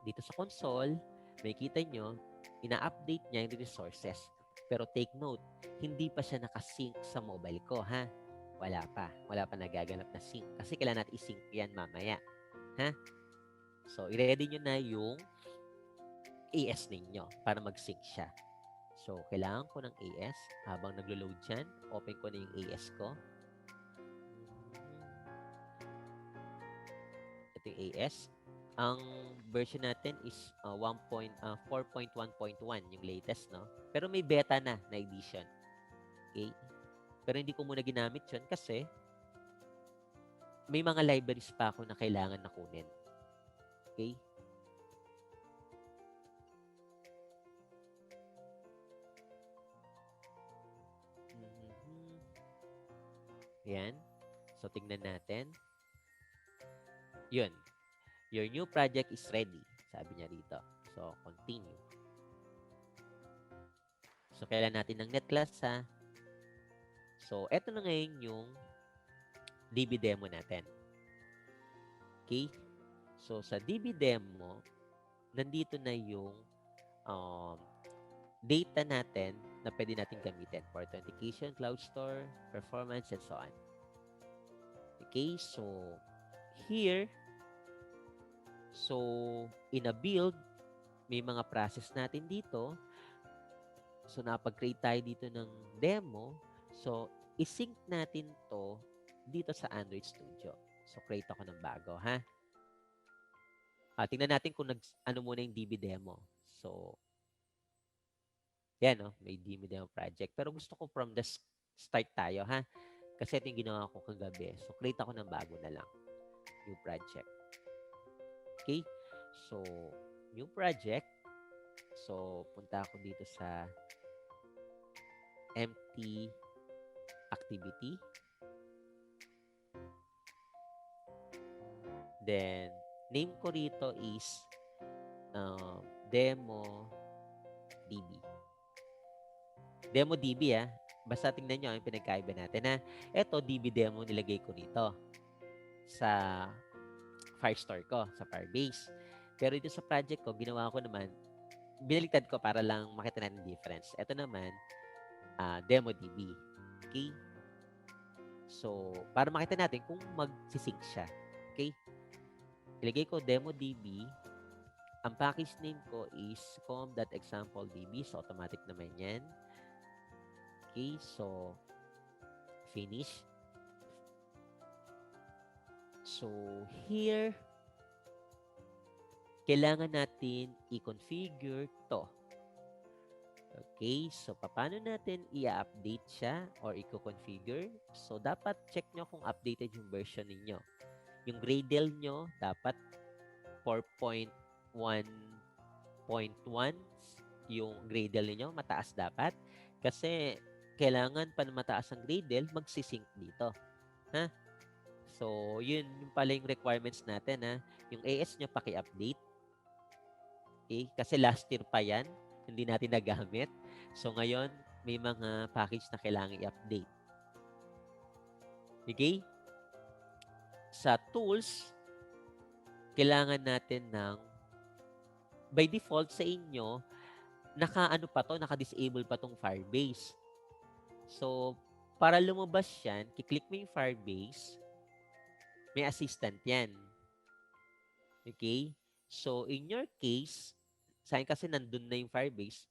Dito sa console, makikita nyo, ina-update niya yung resources. Pero take note, hindi pa siya nakasync sa mobile ko, ha? Wala pa. Wala pa nagaganap na sync. Kasi kailangan natin i-sync yan mamaya. Ha? So, i-ready nyo na yung AS ninyo para mag-sync siya. So, kailangan ko ng AS. Habang naglo-load dyan, open ko na yung AS ko. Ito yung AS. Ang version natin is 4.1.1 yung latest, no? Pero may beta na edition. Okay? Pero hindi ko muna ginamit yun kasi may mga libraries pa ako na kailangan na kunin. Okay? Yan. So, tingnan natin. Yun. Your new project is ready. Sabi niya dito. So, continue. So, kailan natin ng net class, ha? So, eto na ngayon yung DB demo natin. Okay? So, sa DB demo, nandito na yung data natin na pwede natin gamitin for authentication, cloud store, performance, and so on. Okay? So, here, so, in a build, may mga process natin dito. So, napag-create tayo dito ng demo. So, isync natin to dito sa Android Studio. So, create ako ng bago, ha? Tingnan natin kung ano muna yung DB demo. So, yan, no? May DB demo project. Pero gusto ko from the start tayo, ha? Kasi ito yung ginawa ko kagabi. So, create ako ng bago na lang. New project. Okay? So, new project. So, punta ako dito sa empty activity. Then, name ko rito is demo DB. Demo DB, ha? Basta tingnan nyo yung pinagkaiba natin, ha? Ito, DB demo nilagay ko rito sa Firestore ko, sa Firebase. Pero dito sa project ko, ginawa ko naman, binaliktad ko para lang makita natin difference. Ito naman, demo DB. Okay? So, para makita natin kung mag-sync siya. Okay? Ilagay ko demo DB. Ang package name ko is com.exampledb. So, automatic naman yan. Okay? So, finish. So, here, kailangan natin i-configure to. Okay, so paano natin i-update siya or i-configure? So, dapat check nyo kung updated yung version ninyo. Yung Gradle nyo, dapat 4.1.1 yung Gradle ninyo, mataas dapat. Kasi, kailangan pa na mataas ang Gradle, magsisync dito. Ha? So, yun yung pala yung requirements natin, ha? Yung AS nyo, paki-update. Okay? Kasi last year pa yan, hindi natin nagamit. So, ngayon, may mga package na kailangan i-update. Okay? Sa tools, kailangan natin ng, by default sa inyo, naka-disable pa tong Firebase. So, para lumabas yan, kiklik mo yung Firebase, may assistant yan. Okay? So, in your case, sa akin kasi nandun na yung Firebase,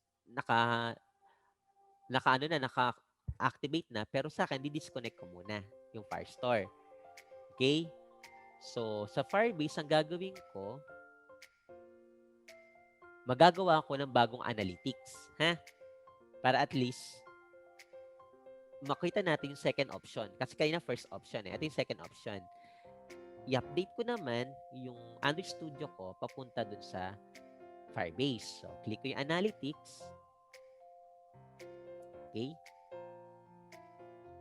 naka-activate na, pero sa akin, di-disconnect ko muna yung Firestore. Okay? So, sa Firebase, ang gagawin ko, magagawa ko ng bagong analytics. Ha? Para at least, makita natin yung second option. Kasi kanina first option eh. Ito yung second option. I-update ko naman yung Android Studio ko papunta dun sa Firebase. So, click ko yung analytics. Okay?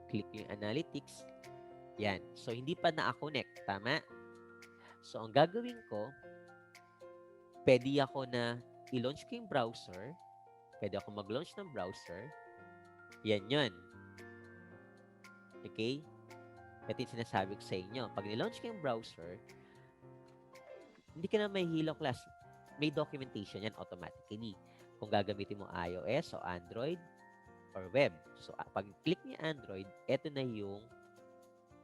Click yung analytics. Yan. So, hindi pa na-connect. Tama? So, ang gagawin ko, pwede ako na i-launch ko yung browser. Pwede ako mag-launch ng browser. Yan yun. Okay? Ito yung sinasabi ko sa inyo. Pag ni-launch ko yung browser, hindi ka na may hilo class. May documentation yan automatically. Kung gagamitin mo iOS o Android or web. So, pag click niyo Android, ito na yung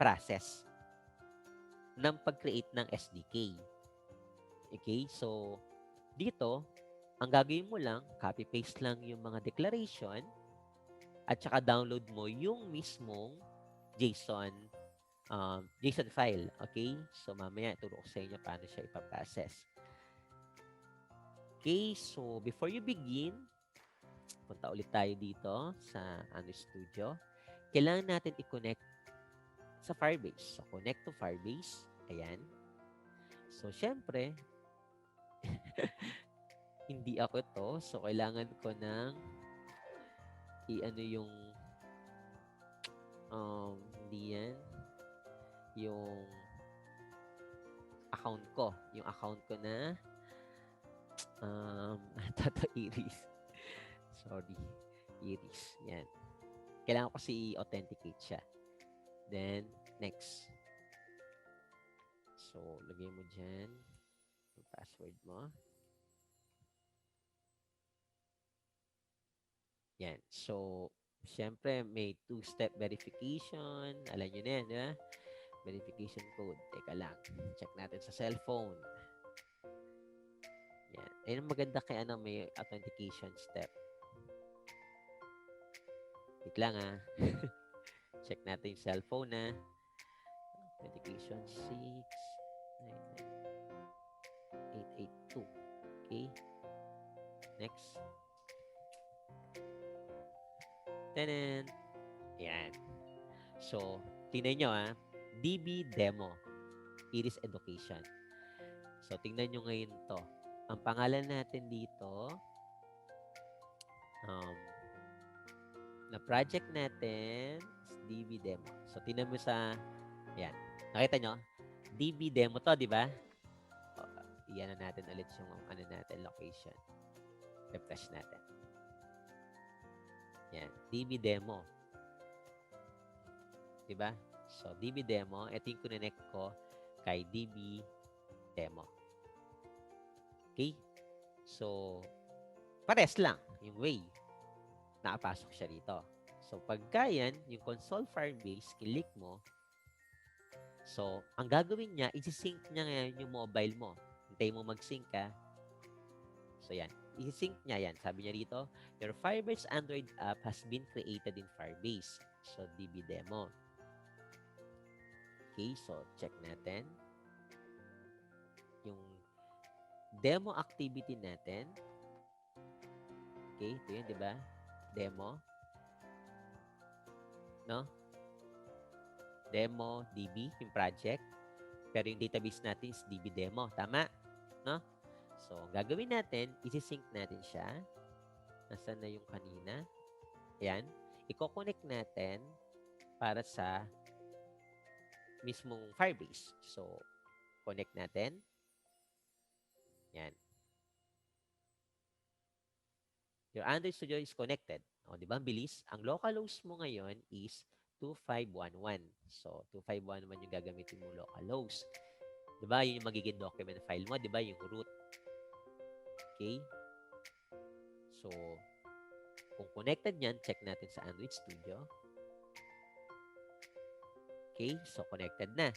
process ng pag-create ng SDK. Okay? So, dito, ang gagawin mo lang, copy-paste lang yung mga declaration at saka download mo yung mismong JSON JSON file. Okay? So, mamaya ituro ko sa inyo paano siya ipaprocess. Okay? So, before you begin, punta ulit tayo dito sa Studio. Kailangan natin i-connect sa Firebase. So, connect to Firebase. Ayan. So, syempre, hindi ako to. So, kailangan ko ng i-ano yung hindi yan. Yung account ko. Yung account ko na Tato Iris. Sorry. Iris. Yan. Kailangan ko kasi i-authenticate siya. Then, next. So, lagay mo dyan yung password mo. Yan. So, syempre, may two-step verification. Alam nyo na yan, di ba? Verification code. Teka lang. Check natin sa cellphone. Yan. Ayun ang maganda kay may authentication step. Wait lang Check natin yung cellphone Authentication 699-882. Okay. Next. Tanan. Yan. So, tingnan nyo DB Demo. Iris Education. So, tingnan nyo ngayon to. Ang pangalan natin dito, na project natin is DB Demo. So, tingnan mo sa, yan. Nakita nyo? DB Demo to, di ba? Iyan na natin ulit yung natin, location. Refresh natin. Yan. DB Demo. Diba? So, DB Demo, ito yung connect ko kay DB Demo. Okay? So, pares lang yung way. Nakapasok siya dito. So, pagka yan, yung console Firebase, click mo. So, ang gagawin niya, isi-sync niya ngayon yung mobile mo. Hintay mo mag-sync So, yan. I-sync niya yan. Sabi niya dito, your Firebase Android app has been created in Firebase. So, DB Demo. Okay, so check natin. Yung demo activity natin. Okay, ito yun, di ba? Demo. No? Demo, DB, yung project. Pero yung database natin is DB Demo. Tama? No? So, gagawin natin, isi-sync natin siya. Nasaan na yung kanina? Ayan. I-connect natin para sa mismong Firebase. So, connect natin. Yan. Your Android Studio is connected. O, di ba? Ang bilis. Ang localhost mo ngayon is 2511. So, 2511 yung gagamitin mo localhost. Di ba? Yun yung magiging document file mo. Di ba? Yung root. Okay? So, kung connected yan, check natin sa Android Studio. Okay? So, connected na.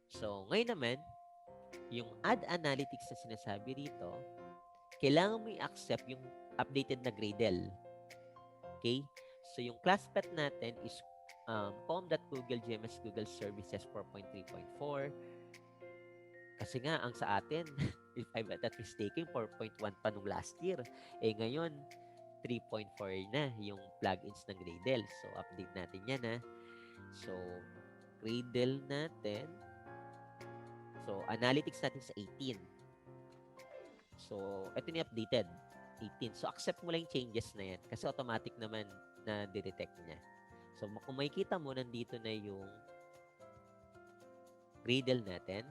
So, ngayon naman, yung add analytics na sinasabi rito, kailangan mo i-accept yung updated na Gradle. Okay? So, yung class path natin is com.google GMS Google Services 4.3.4. Kasi nga, ang sa atin, if I'm not mistaken, 4.1 pa nung last year. Eh, ngayon, 3.4 na yung plugins ng Gradle. So, update natin yan So, Gradle natin. So, analytics natin sa 18. So, ito ni updated. 18. So, accept mo lang yung changes na yan kasi automatic naman na detect niya. So, kung makikita mo, nandito na yung Gradle natin.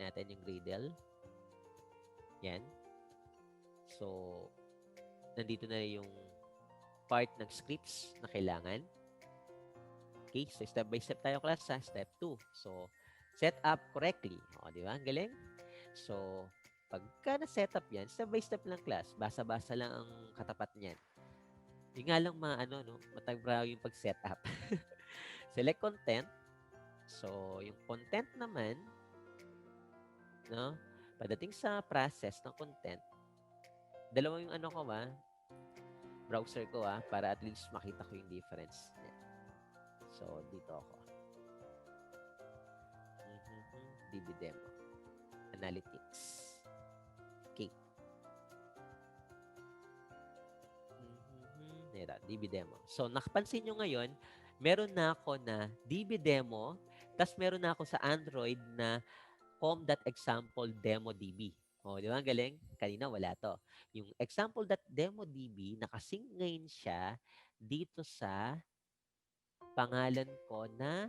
Yung Gradle. Yan. So, nandito na yung part ng scripts na kailangan. Okay, so step by step tayo class sa step 2. So, set up correctly. O, di ba? Ang galing. So, pagka na-set up yan, step by step lang class. Basa-basa lang ang katapat niyan. Yung nga lang matagraw yung pag-set up. Select content. So, yung content naman, no? Pagdating sa process ng content, dalawa yung browser ko para at least makita ko yung difference. Yan. So, dito ako. DB demo. Analytics. Okay. Ito, DB demo. So, nakapansin nyo ngayon, meron na ako na DB demo, tas meron na ako sa Android na com.example.demo.db. O, di ba? Ang galing? Kanina wala to. Yung example.demo.db, nakasync ngayon siya dito sa pangalan ko na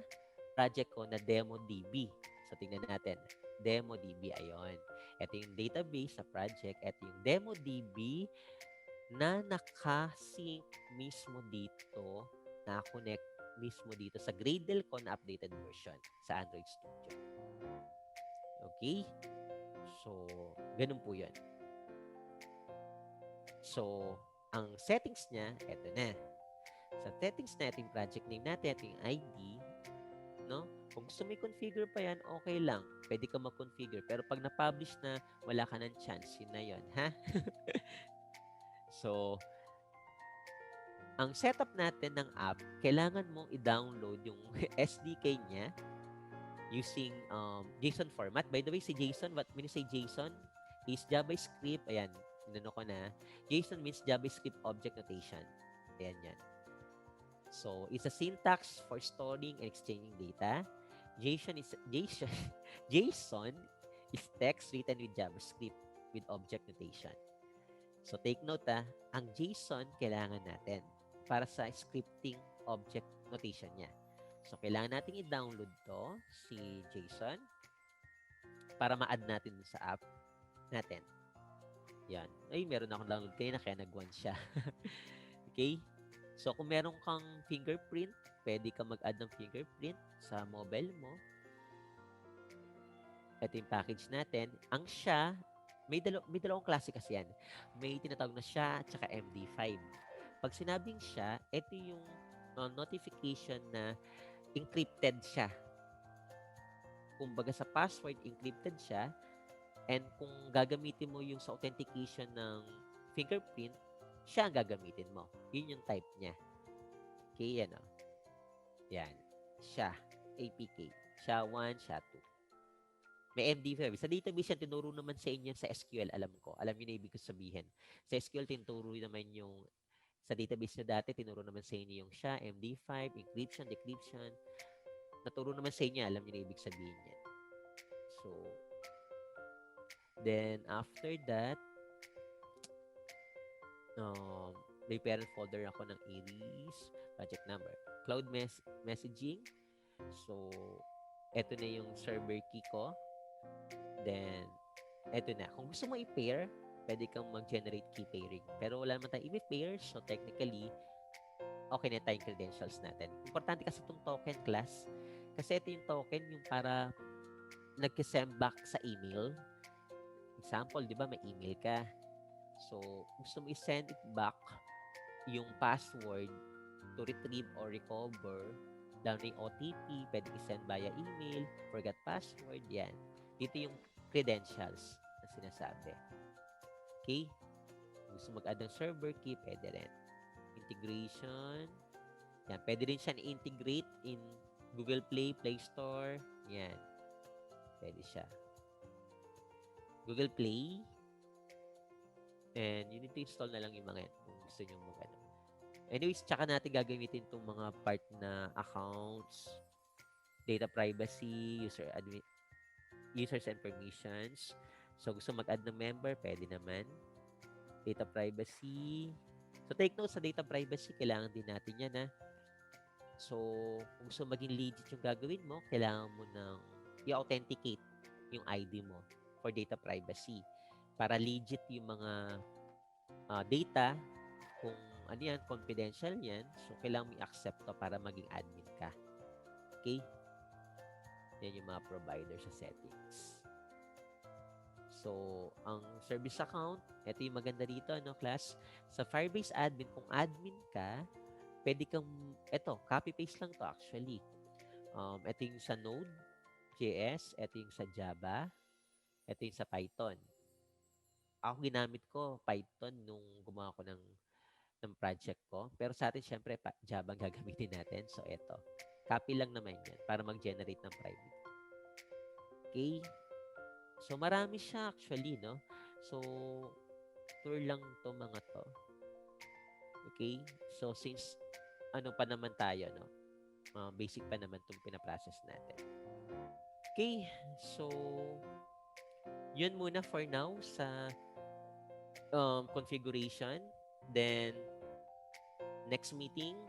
project ko na DemoDB. So, tingnan natin. DemoDB, ayon. Ito yung database sa project. Ito yung DemoDB na nakasync mismo dito, na-connect mismo dito sa Gradle ko na updated version sa Android Studio. Okay? So, ganun po yun. So, ang settings niya, eto na. Sa settings na, ito yung project name natin, ito yung ID, no? Kung gusto mo i-configure pa yan, okay lang. Pwede ka mag-configure. Pero pag na-publish na, wala ka ng chance. Yun na yun, ha? So, ang setup natin ng app, kailangan mong i-download yung SDK niya using JSON format. By the way, si JSON, what when you say JSON is JavaScript. Ayan, inano ko na. JSON means JavaScript Object Notation. Ayan yan. So, it's a syntax for storing and exchanging data. JSON is text written with JavaScript with object notation. So, take note ang JSON kailangan natin para sa scripting object notation niya. So, kailangan natin i-download to, si JSON, para ma-add natin sa app natin. Yan. Ay, meron akong download kanina kaya nag-1 siya. Okay? So, kung meron kang fingerprint, pwede ka mag-add ng fingerprint sa mobile mo. Ito yung package natin. Ang SHA, may dalawang klase kasi yan. May tinatawag na SHA at saka MD5. Pag sinabing SHA, ito yung notification na encrypted siya. Kumbaga sa password, encrypted siya. And kung gagamitin mo yung sa authentication ng fingerprint, siya ang gagamitin mo. Yun yung type niya. Okay, yan o. Yan. SHA. APK. SHA-1, SHA-2. May MD5. Sa database yan, tinuro naman sa inyo sa SQL, alam ko. Alam niyo na ibig ko sabihin. Sa SQL, tinuro naman yung sa database nyo dati, tinuro naman sa inyo yung SHA, MD5, encryption, decryption. Naturo naman sa inyo, alam niyo na ibig sabihin yan. So, then after that, may parent folder ako ng Aries, project number, cloud messaging. So, eto na yung server key ko. Then, eto na. Kung gusto mo i-pair, pwede kang mag-generate key pairing. Pero wala naman tayo i-pair, so technically, okay na tayong credentials natin. Importante kasi itong token class. Kasi ito yung token, yung para nag-send back sa email. Example, di ba, may email ka. So, gusto mo i-send it back yung password to retrieve or recover, down na yung OTP, pwede i-send via email, forgot password, yan. Dito yung credentials na sinasabi. Okay? Gusto mag-add ng server key, pwede rin. Integration, yan. Pwede rin siya i-integrate in Google Play, Play Store, yan. Pwede siya. Google Play, and you need to install na lang yung mga yan kung gusto nyo mag-ano. Anyways, tsaka natin gagamitin itong mga part na accounts, data privacy, users and permissions. So, gusto mag-add ng member, pwede naman. Data privacy. So, take note sa data privacy, kailangan din natin yan, ha? So, kung gusto maging legit yung gagawin mo, kailangan mo ng i-authenticate yung ID mo for data privacy. Para legit yung mga data, kung ano yan, confidential yan, so kailangan mo i-accept to para maging admin ka. Okay? Yan yung mga provider sa settings. So, ang service account, ito yung maganda dito, no, class? Sa Firebase admin, kung admin ka, pwede kang, ito, copy-paste lang to actually. Ito yung sa Node.js, ito yung sa Java, ito yung sa Python. Ako ginamit ko Python nung gumawa ko ng project ko. Pero sa atin, syempre, Java ang gagamitin natin. So, ito. Copy lang naman yan para mag-generate ng private. Okay? So, marami siya actually, no? So, tour lang to mga to. Okay? So, since ano pa naman tayo, no? Basic pa naman itong pinaprocess natin. Okay? So, yun muna for now sa configuration. Then, next meeting,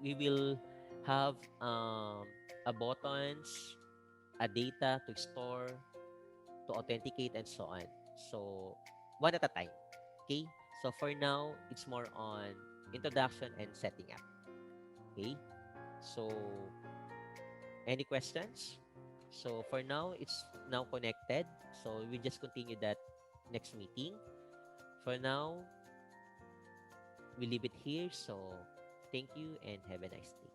we will have a buttons, a data to store, to authenticate, and so on. So, one at a time. Okay? So, for now, it's more on introduction and setting up. Okay? So, any questions? So, for now, it's now connected. So, we just continue that next meeting. For now, we leave it here. So, thank you and have a nice day.